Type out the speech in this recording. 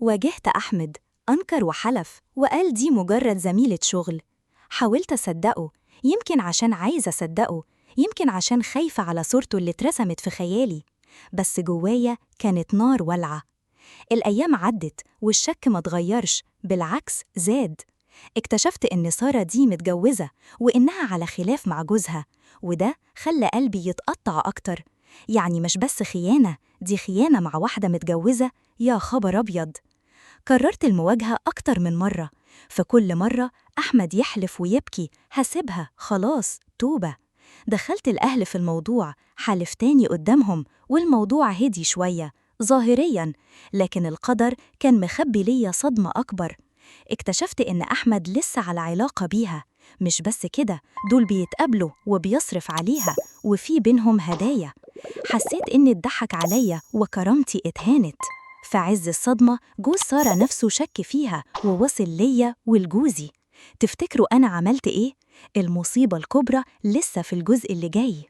واجهت أحمد، أنكر وحلف وقال دي مجرد زميلة شغل. حاولت أصدقه، يمكن عشان عايزة أصدقه، يمكن عشان خايفة على صورته اللي اترسمت في خيالي، بس جوايا كانت نار والعة. الأيام عدت والشك ما اتغيرش، بالعكس زاد. اكتشفت إن سارة دي متجوزة وإنها على خلاف مع جوزها، وده خلى قلبي يتقطع أكتر. يعني مش بس خيانة، دي خيانة مع واحدة متجوزة، يا خبر أبيض. كررت المواجهة أكتر من مرة، فكل مرة أحمد يحلف ويبكي هسيبها خلاص توبة. دخلت الأهل في الموضوع، حلف تاني قدامهم، والموضوع هدي شوية ظاهرياً، لكن القدر كان مخبي ليا صدمة أكبر. اكتشفت إن أحمد لسه على علاقة بيها، مش بس كده، دول بيتقابلوا وبيصرف عليها وفي بينهم هدايا. حسيت إني اتضحك عليا وكرامتي اتهانت. في عز الصدمة جوز سارة نفسه شك فيها ووصل ليا ولجوزي. تفتكروا أنا عملت إيه؟ المصيبة الكبرى لسه في الجزء اللي جاي.